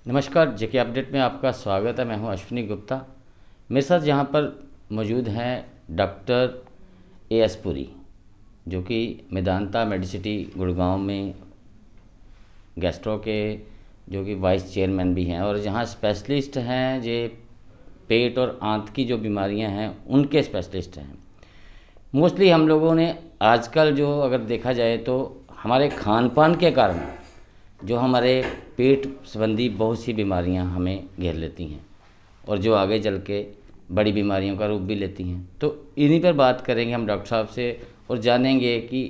नमस्कार, जेके अपडेट में आपका स्वागत है। मैं हूं अश्विनी गुप्ता। मेरे साथ यहाँ पर मौजूद हैं डॉक्टर एएस पुरी, जो कि मेदांता मेडिसिटी गुड़गांव में गैस्ट्रो के जो कि वाइस चेयरमैन भी हैं और जहाँ स्पेशलिस्ट हैं जे पेट और आंत की जो बीमारियां हैं उनके स्पेशलिस्ट हैं। मोस्टली हम लोगों ने आजकल जो अगर देखा जाए तो हमारे खान पान के कारण जो हमारे पेट संबंधी बहुत सी बीमारियां हमें घेर लेती हैं और जो आगे चल के बड़ी बीमारियों का रूप भी लेती हैं। तो इन्हीं पर बात करेंगे हम डॉक्टर साहब से और जानेंगे कि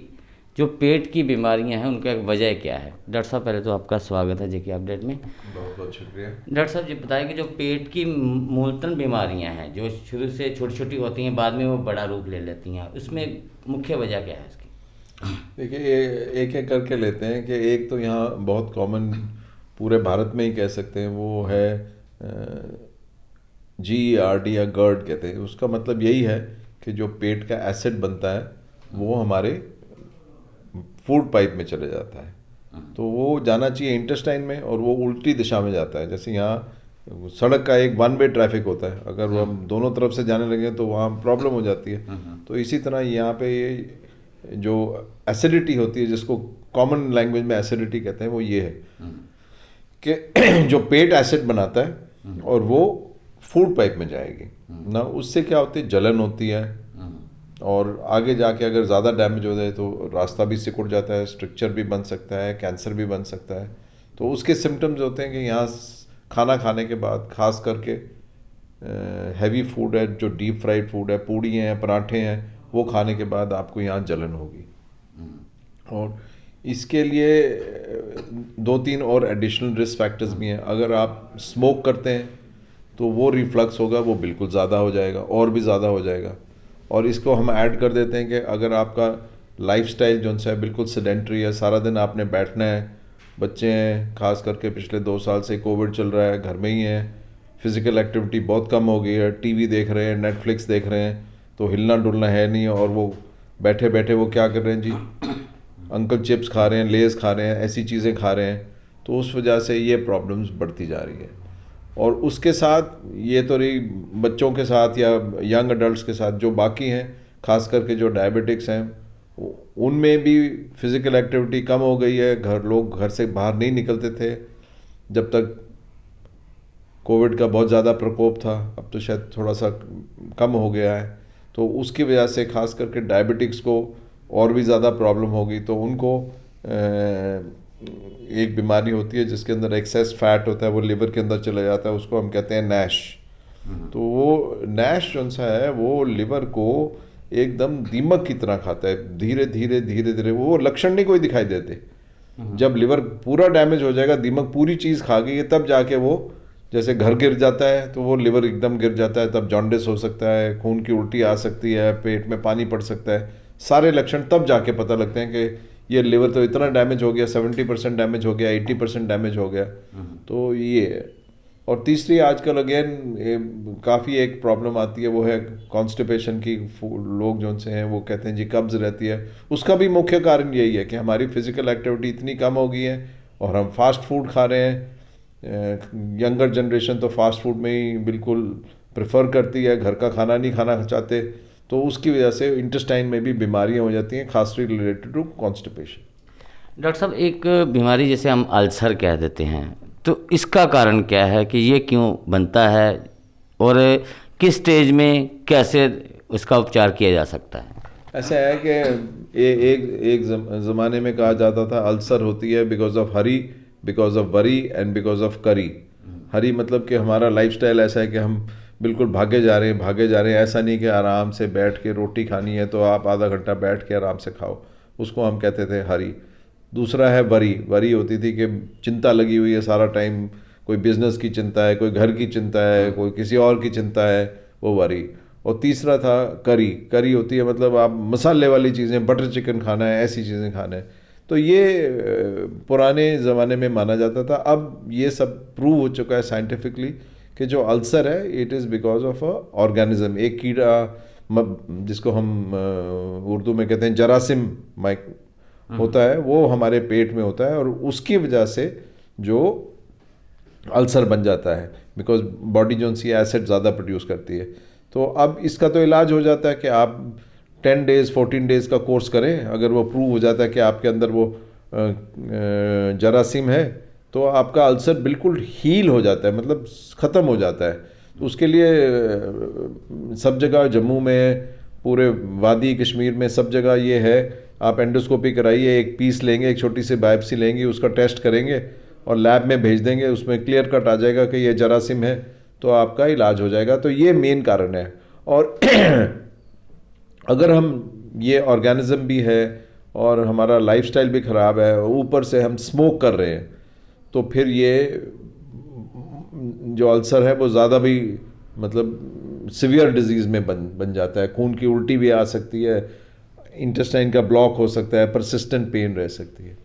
जो पेट की बीमारियां हैं उनका वजह क्या है। डॉक्टर साहब, पहले तो आपका स्वागत है जेके अपडेट में। बहुत बहुत शुक्रिया। डॉक्टर साहब, ये बताएं कि जो पेट की मूलतन बीमारियां हैं जो शुरू से छोटी छोटी होती हैं, बाद में वो बड़ा रूप ले लेती हैं, उसमें मुख्य वजह क्या है इसकी? देखिए, एक एक करके लेते हैं कि एक तो यहाँ बहुत कॉमन पूरे भारत में ही कह सकते हैं, वो है GERD या GERD कहते हैं। उसका मतलब यही है कि जो पेट का एसिड बनता है वो हमारे फूड पाइप में चले जाता है, तो वो जाना चाहिए इंटेस्टाइन में और वो उल्टी दिशा में जाता है। जैसे यहाँ सड़क का एक वन वे ट्रैफिक होता है, अगर वो हम दोनों तरफ से जाने लगे तो वहाँ प्रॉब्लम हो जाती है। तो इसी तरह यहाँ पे ये जो एसिडिटी होती है, जिसको कॉमन लैंग्वेज में एसिडिटी कहते हैं, वो ये है कि जो पेट एसिड बनाता है और वो फूड पाइप में जाएगी ना, उससे क्या होती है, जलन होती है और आगे जाके अगर ज़्यादा डैमेज हो जाए तो रास्ता भी सिकुड़ जाता है, स्ट्रक्चर भी बन सकता है, कैंसर भी बन सकता है। तो उसके सिम्टम्स होते हैं कि यहाँ खाना खाने के बाद खास करके हैवी फूड है, जो डीप फ्राइड फूड है, पूड़ी हैं, पराठे हैं, वो खाने के बाद आपको यहाँ जलन होगी। और इसके लिए दो तीन और एडिशनल रिस्क फैक्टर्स भी हैं। अगर आप स्मोक करते हैं तो वो रिफ्लक्स होगा, वो बिल्कुल ज़्यादा हो जाएगा और भी ज़्यादा हो जाएगा। और इसको हम ऐड कर देते हैं कि अगर आपका लाइफस्टाइल जो है बिल्कुल सेडेंट्री है, सारा दिन आपने बैठना है, बच्चे हैं खास करके पिछले 2 साल से कोविड चल रहा है, घर में ही है, फिज़िकल एक्टिविटी बहुत कम हो गई है, टीवी देख रहे हैं, नेटफ्लिक्स देख रहे हैं, तो हिलना डुलना है नहीं, और वो बैठे बैठे वो क्या कर रहे हैं जी, अंकल चिप्स खा रहे हैं, लेज़ खा रहे हैं, ऐसी चीज़ें खा रहे हैं। तो उस वजह से ये प्रॉब्लम्स बढ़ती जा रही है। और उसके साथ ये तो रही बच्चों के साथ या यंग अडल्ट्स के साथ, जो बाकी हैं खास करके जो डायबिटिक्स हैं, उनमें भी फिज़िकल एक्टिविटी कम हो गई है। लोग घर से बाहर नहीं निकलते थे जब तक कोविड का बहुत ज़्यादा प्रकोप था, अब तो शायद थोड़ा सा कम हो गया है। तो उसकी वजह से खास करके डायबिटिक्स को और भी ज़्यादा प्रॉब्लम होगी। तो उनको एक बीमारी होती है जिसके अंदर एक्सेस फैट होता है, वो लिवर के अंदर चला जाता है, उसको हम कहते हैं नैश। तो वो नैश जो सा है वो लिवर को एकदम दीमक की तरह खाता है, धीरे धीरे धीरे धीरे। वो लक्षण नहीं कोई दिखाई देते। जब लिवर पूरा डैमेज हो जाएगा, दीमक पूरी चीज़ खा गई है, तब जाके वो जैसे घर गिर जाता है तो वो लिवर एकदम गिर जाता है, तब जॉन्डिस हो सकता है, खून की उल्टी आ सकती है, पेट में पानी पड़ सकता है। सारे लक्षण तब जाके पता लगते हैं कि ये लिवर तो इतना डैमेज हो गया, 70% डैमेज हो गया, 80% डैमेज हो गया। तो ये है। और तीसरी आजकल अगेन काफ़ी एक प्रॉब्लम आती है, वो है कॉन्स्टिपेशन की। लोग जो से हैं वो कहते हैं जी कब्ज़ रहती है। उसका भी मुख्य कारण यही है कि हमारी फिज़िकल एक्टिविटी इतनी कम हो गई है और हम फास्ट फूड खा रहे हैं। यंगर जनरेशन तो फास्ट फूड में ही बिल्कुल प्रेफर करती है, घर का खाना नहीं खाना चाहते। तो उसकी वजह से इंटेस्टाइन में भी बीमारियां हो जाती हैं, खासकर रिलेटेड टू कॉन्स्टिपेशन। डॉक्टर साहब, एक बीमारी जैसे हम अल्सर कह देते हैं, तो इसका कारण क्या है कि ये क्यों बनता है और किस स्टेज में कैसे उसका उपचार किया जा सकता है? ऐसा है कि एक ज़माने में कहा जाता था अल्सर होती है because of Hari, because of worry and because of करी। हरी मतलब कि हमारा लाइफस्टाइल ऐसा है कि हम बिल्कुल भागे जा रहे हैं भागे जा रहे हैं। ऐसा नहीं कि आराम से बैठ के रोटी खानी है तो आप आधा घंटा बैठ के आराम से खाओ, उसको हम कहते थे हरी। दूसरा है वरी। वरी होती थी कि चिंता लगी हुई है सारा टाइम, कोई बिजनेस की चिंता है, कोई घर की चिंता है, कोई किसी और की चिंता है, वो वरी। और तीसरा था करी। करी होती है मतलब आप मसाले वाली चीज़ें, बटर चिकन खाना है, ऐसी चीज़ें खाना है। तो ये पुराने ज़माने में माना जाता था। अब ये सब प्रूव हो चुका है साइंटिफिकली कि जो अल्सर है it is because of a organism, एक कीड़ा जिसको हम उर्दू में कहते हैं जरासिम माइक होता है, वो हमारे पेट में होता है और उसकी वजह से जो अल्सर बन जाता है, बिकॉज बॉडी जो सी एसिड ज़्यादा प्रोड्यूस करती है। तो अब इसका तो इलाज हो जाता है कि आप 10 डेज़ 14 डेज़ का कोर्स करें। अगर वो प्रूव हो जाता है कि आपके अंदर वो जरासीम है, तो आपका अल्सर बिल्कुल हील हो जाता है, मतलब ख़त्म हो जाता है। तो उसके लिए सब जगह, जम्मू में, पूरे वादी कश्मीर में, सब जगह ये है। आप एंडोस्कोपी कराइए, एक पीस लेंगे, एक छोटी सी बायोप्सी लेंगे, उसका टेस्ट करेंगे और लैब में भेज देंगे, उसमें क्लियर कट आ जाएगा कि ये जरासीम है, तो आपका इलाज हो जाएगा। तो ये मेन कारण है। और अगर हम, ये ऑर्गेनिज्म भी है और हमारा लाइफस्टाइल भी ख़राब है, ऊपर से हम स्मोक कर रहे हैं, तो फिर ये जो अल्सर है वो ज़्यादा भी, मतलब सिवियर डिजीज़ में बन जाता है। खून की उल्टी भी आ सकती है, इंटेस्टाइन का ब्लॉक हो सकता है, परसिस्टेंट पेन रह सकती है।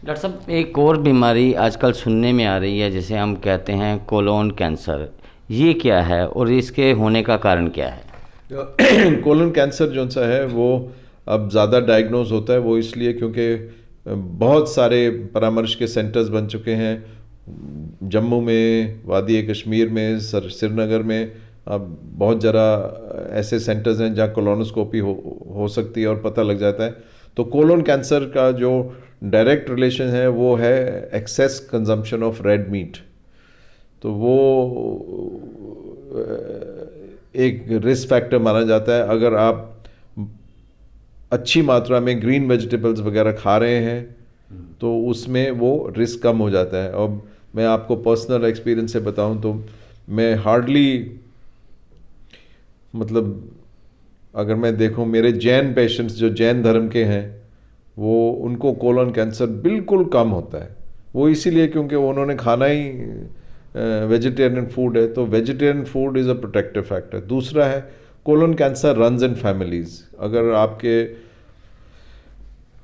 डॉक्टर साहब, एक और बीमारी आजकल सुनने में आ रही है, जिसे हम कहते हैं कोलोन कैंसर। ये क्या है और इसके होने का कारण क्या है? कोलन कैंसर जो सा है वो अब ज़्यादा डायग्नोज होता है। वो इसलिए क्योंकि बहुत सारे परामर्श के सेंटर्स बन चुके हैं, जम्मू में, वादी कश्मीर में, श्रीनगर में। अब बहुत ज़रा ऐसे सेंटर्स हैं जहाँ कोलोनोस्कोपी हो सकती है और पता लग जाता है। तो कोलोन कैंसर का जो डायरेक्ट रिलेशन है वो है excess consumption of red meat. तो वो एक रिस्क फैक्टर माना जाता है। अगर आप अच्छी मात्रा में ग्रीन वेजिटेबल्स वगैरह खा रहे हैं तो उसमें वो रिस्क कम हो जाता है। अब मैं आपको पर्सनल एक्सपीरियंस से बताऊं तो मैं हार्डली, मतलब अगर मैं देखूं, मेरे जैन पेशेंट्स जो जैन धर्म के हैं, वो उनको कोलन कैंसर बिल्कुल कम होता है। वो इसीलिए क्योंकि उन्होंने खाना ही वेजिटेरियन फूड है। तो vegetarian food is a protective factor. दूसरा है, colon cancer runs in families. अगर आपके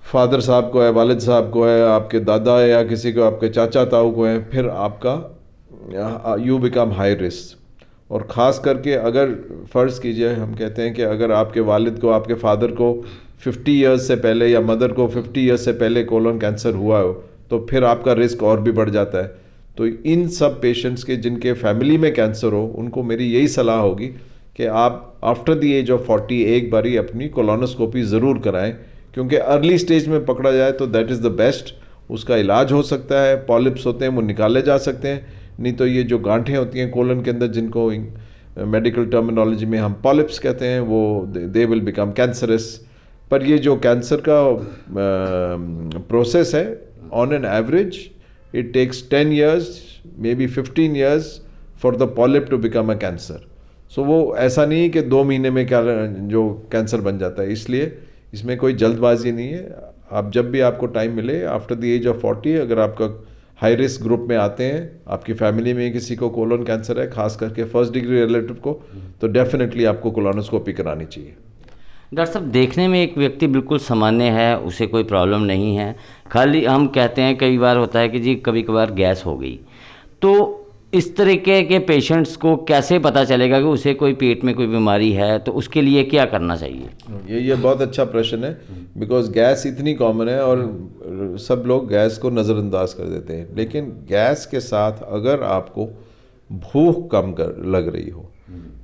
फादर साहब को है, वालिद साहब को है, आपके दादा है, या किसी को, आपके चाचा ताऊ को है, फिर आपका यू बिकम हाई रिस्क। और ख़ास करके अगर फ़र्ज़ कीजिए, हम कहते हैं कि अगर आपके वालिद को, आपके फादर को 50 ईयर्स से पहले, या मदर को 50 ईयर्स से पहले कोलन कैंसर हुआ हो, तो फिर आपका रिस्क और भी बढ़ जाता है। तो इन सब पेशेंट्स के जिनके फैमिली में कैंसर हो, उनको मेरी यही सलाह होगी कि आप आफ्टर द एज ऑफ 40 एक बारी अपनी कोलोनोस्कोपी ज़रूर कराएं, क्योंकि अर्ली स्टेज में पकड़ा जाए तो दैट इज़ द बेस्ट। उसका इलाज हो सकता है, पॉलिप्स होते हैं वो निकाले जा सकते हैं, नहीं तो ये जो गांठें होती हैं कोलन के अंदर, जिनको मेडिकल टर्मिनोलॉजी में हम पॉलिप्स कहते हैं, वो दे विल बिकम कैंसरस। पर ये जो कैंसर का प्रोसेस है, on an average it takes 10 years, may be 15 years for the polyp to become a cancer. So वो ऐसा नहीं है कि 2 महीने में क्या जो कैंसर बन जाता है। इसलिए इसमें कोई जल्दबाजी नहीं है। आप जब भी आपको टाइम मिले, आफ्टर द एज ऑफ 40, अगर आपका हाई रिस्क ग्रुप में आते हैं, आपकी फैमिली में किसी को कोलन कैंसर है, खास करके फर्स्ट डिग्री रिलेटिव को, तो डेफिनेटली आपको कोलोनोस्कोपी करानी चाहिए। डॉक्टर साहब, देखने में एक व्यक्ति बिल्कुल सामान्य है, उसे कोई प्रॉब्लम नहीं है, खाली हम कहते हैं कई बार होता है कि जी कभी कभार गैस हो गई, तो इस तरीके के पेशेंट्स को कैसे पता चलेगा कि उसे कोई पेट में कोई बीमारी है, तो उसके लिए क्या करना चाहिए? ये बहुत अच्छा प्रश्न है, बिकॉज गैस इतनी कॉमन है और सब लोग गैस को नज़रअंदाज कर देते हैं। लेकिन गैस के साथ अगर आपको भूख कम कर लग रही हो,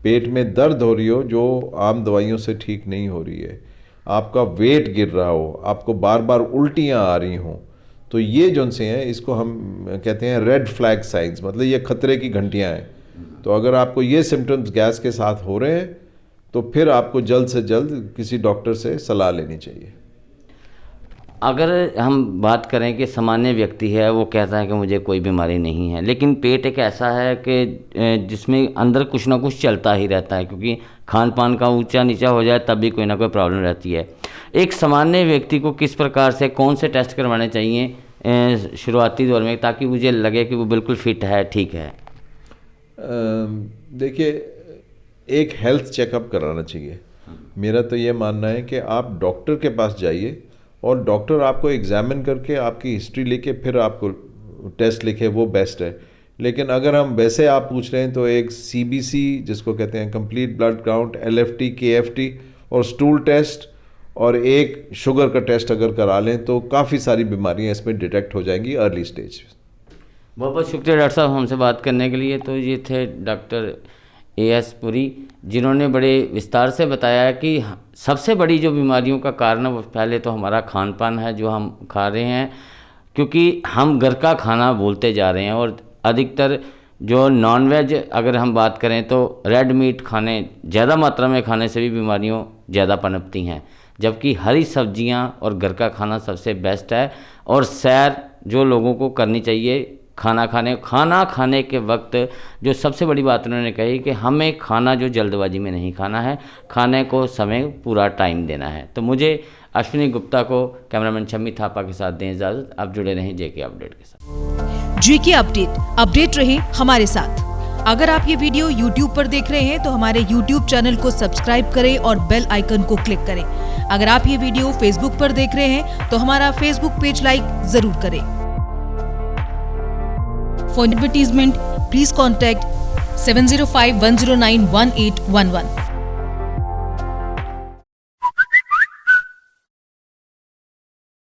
पेट में दर्द हो रही हो जो आम दवाइयों से ठीक नहीं हो रही है, आपका वेट गिर रहा हो, आपको बार बार उल्टियाँ आ रही हों, तो ये जो से हैं, इसको हम कहते हैं रेड फ्लैग साइंस, मतलब ये खतरे की घंटियाँ हैं। तो अगर आपको ये सिम्टम्स गैस के साथ हो रहे हैं, तो फिर आपको जल्द से जल्द किसी डॉक्टर से सलाह लेनी चाहिए। अगर हम बात करें कि सामान्य व्यक्ति है, वो कहता है कि मुझे कोई बीमारी नहीं है, लेकिन पेट एक ऐसा है कि जिसमें अंदर कुछ ना कुछ चलता ही रहता है, क्योंकि खान पान का ऊंचा नीचा हो जाए तब भी कोई ना कोई प्रॉब्लम रहती है। एक सामान्य व्यक्ति को किस प्रकार से, कौन से टेस्ट करवाने चाहिए शुरुआती दौर में, ताकि मुझे लगे कि वो बिल्कुल फिट है, ठीक है? देखिए, एक हेल्थ चेकअप कराना चाहिए। मेरा तो ये मानना है कि आप डॉक्टर के पास जाइए और डॉक्टर आपको एग्जामिन करके आपकी हिस्ट्री लेके फिर आपको टेस्ट लिखे, वो बेस्ट है। लेकिन अगर हम वैसे आप पूछ रहे हैं तो एक CBC जिसको कहते हैं complete blood count, LFT, KFT और स्टूल टेस्ट और एक शुगर का टेस्ट अगर करा लें तो काफ़ी सारी बीमारियां इसमें डिटेक्ट हो जाएंगी अर्ली स्टेज। बहुत बहुत शुक्रिया डॉक्टर साहब हमसे बात करने के लिए। तो ये थे डॉक्टर AS पुरी, जिन्होंने बड़े विस्तार से बताया कि सबसे बड़ी जो बीमारियों का कारण है वो पहले तो हमारा खान पान है जो हम खा रहे हैं, क्योंकि हम घर का खाना भूलते जा रहे हैं। और अधिकतर जो नॉनवेज अगर हम बात करें तो रेड मीट खाने ज़्यादा मात्रा में खाने से भी बीमारियों ज़्यादा पनपती हैं, जबकि हरी सब्जियां और घर का खाना सबसे बेस्ट है। और सैर जो लोगों को करनी चाहिए खाना खाने के वक्त, जो सबसे बड़ी बात उन्होंने कही कि हमें खाना जो जल्दबाजी में नहीं खाना है, खाने को समय पूरा टाइम देना है। तो मुझे अश्विनी गुप्ता को कैमरामैन शम्मी थापा के साथ दें इजाज़त। आप जुड़े रहें JK अपडेट के साथ। JK अपडेट रहे हमारे साथ। अगर आप ये वीडियो YouTube पर देख रहे हैं तो हमारे YouTube चैनल को सब्सक्राइब करें और बेल आइकन को क्लिक करें। अगर आप ये वीडियो Facebook पर देख रहे हैं तो हमारा Facebook पेज लाइक जरूर करें। For advertisement, please contact 705-109-1811.